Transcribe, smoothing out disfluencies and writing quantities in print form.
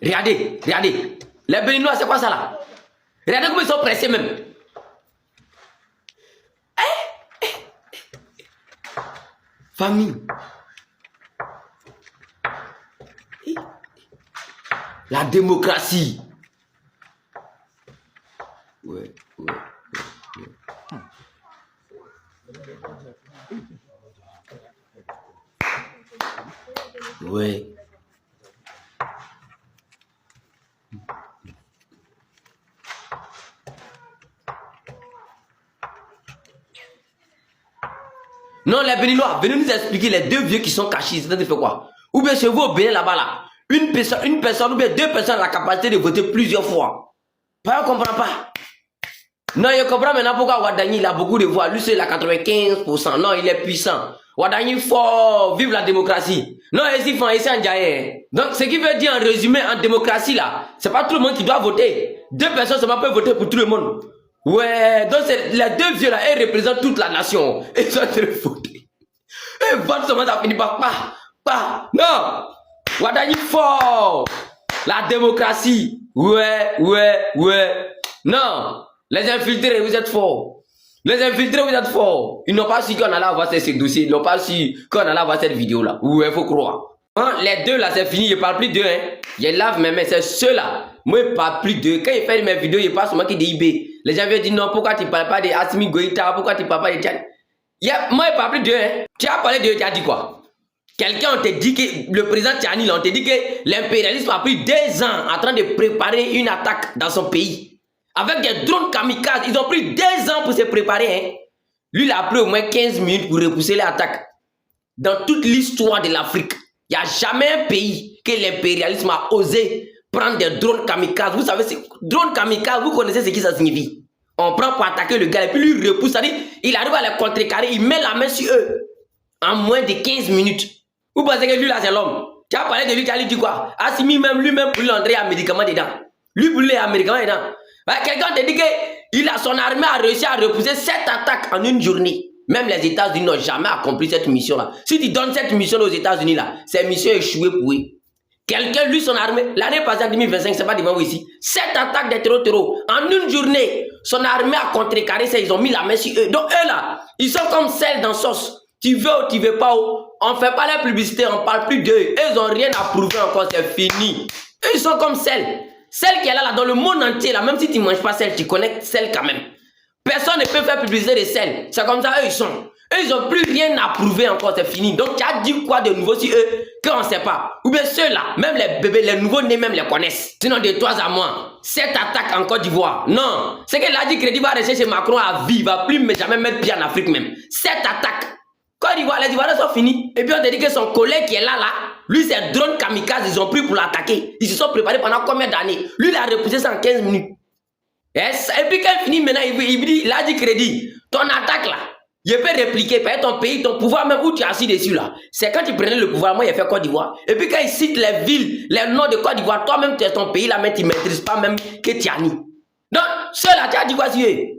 Regardez, regardez. Les Béninois, c'est quoi ça là? Regardez comment ils sont pressés même. Famille. La démocratie. Ouais. Ouais. Non, les Béninois, venez nous expliquer les deux vieux qui sont cachés. Ils ont fait quoi? Ou bien chez vous au Bénin là-bas là, une personne ou bien deux personnes ont la capacité de voter plusieurs fois. Pas, on comprend pas. Non, je comprends maintenant pourquoi Wadani il a beaucoup de voix. Lui, c'est la 95%. Non, il est puissant. Wadani fort, vive la démocratie. Non, ici, en Djaye. Donc, ce qui veut dire en résumé, en démocratie là, c'est pas tout le monde qui doit voter. Deux personnes seulement peuvent voter pour tout le monde. Ouais, donc les deux vieux là, ils représentent toute la nation. Ils sont en train de voter. Et vote seulement, ça finit par pas. Non! Wadani fort! La démocratie. Ouais. Non! Les infiltrés, vous êtes forts. Les infiltrés, vous êtes forts. Ils n'ont pas su qu'on allait avoir ces dossiers. Ils n'ont pas su qu'on allait avoir cette vidéo là. Ouais, il faut croire. Hein, les deux là, c'est fini. Je ne parle plus d'eux. Hein. Je lave mes mains. C'est ceux-là. Moi, je ne parle plus d'eux. Quand ils font mes vidéos, je parle seulement qui d'IB. Les gens viennent dire non, pourquoi tu ne parles pas de Assimi Goïta? Pourquoi tu ne parles pas de Tchad? Moi, je ne parle plus d'eux. Hein. Tu as parlé d'eux, tu as dit quoi? Quelqu'un te dit que le président Tchani, on te dit que l'impérialisme a pris 2 ans en train de préparer une attaque dans son pays. Avec des drones kamikazes, ils ont pris 2 ans pour se préparer. Hein. Lui, il a pris au moins 15 minutes pour repousser l'attaque. Dans toute l'histoire de l'Afrique, il n'y a jamais un pays que l'impérialisme a osé prendre des drones kamikazes. Vous savez, drones kamikazes, vous connaissez ce que ça signifie. On prend pour attaquer le gars et puis lui repousse. C'est-à-dire, il arrive à les contrecarrer, il met la main sur eux en moins de 15 minutes. Vous pensez que lui là, c'est l'homme? Tu as parlé de lui, tu as dit quoi? Assimi même, lui-même, pour lui entrer un médicament dedans. Lui, pour lui, un médicament dedans. Quelqu'un te dit que son armée a réussi à repousser 7 attaques en une journée. Même les États-Unis n'ont jamais accompli cette mission-là. Si tu donnes cette mission aux États-Unis, là, cette mission est échouée pour eux. Quelqu'un, lui, son armée, l'année passée en 2025, c'est pas devant vous ici, 7 attaques de terreau. En une journée, son armée a contrecarré ça, ils ont mis la main sur eux. Donc eux là, ils sont comme sel dans sauce. Tu veux ou tu veux pas, on fait pas la publicité, on parle plus d'eux. Ils ont rien à prouver encore, c'est fini. Eux, ils sont comme sel. Celle qui est là, dans le monde entier, là, même si tu ne manges pas sel, tu connais sel quand même. Personne ne peut faire publicité de sel. C'est comme ça, eux, ils sont. Eux, ils n'ont plus rien à prouver encore, c'est fini. Donc, tu as dit quoi de nouveau sur eux qu'on ne sait pas? Ou bien ceux-là, même les bébés, les nouveaux-nés même les connaissent. Sinon, de toi à moi, 7 attaques en Côte d'Ivoire. Non. C'est que l'Adi Crédit va rester chez Macron à vie, il ne va plus jamais mettre pied en Afrique même. 7 attaques. Côte d'Ivoire, les Ivoiriens sont finis. Et puis, on te dit que son collègue qui est là, lui, c'est drone kamikaze, ils ont pris pour l'attaquer. Ils se sont préparés pendant combien d'années? Lui, il a repoussé ça en 15 minutes. Yes. Et puis, quand il finit maintenant, il dit, il a dit crédit. Ton attaque là, je peux répliquer, par ton pays, ton pouvoir, même où tu es assis dessus là. C'est quand tu prenais le pouvoir, moi, il a fait Côte d'Ivoire. Et puis, quand il cite les villes, les noms de Côte d'Ivoire, toi-même, tu es ton pays là, mais tu ne maîtrises pas même que Tiani. Donc, ceux-là, tu as dit quoi sur eux?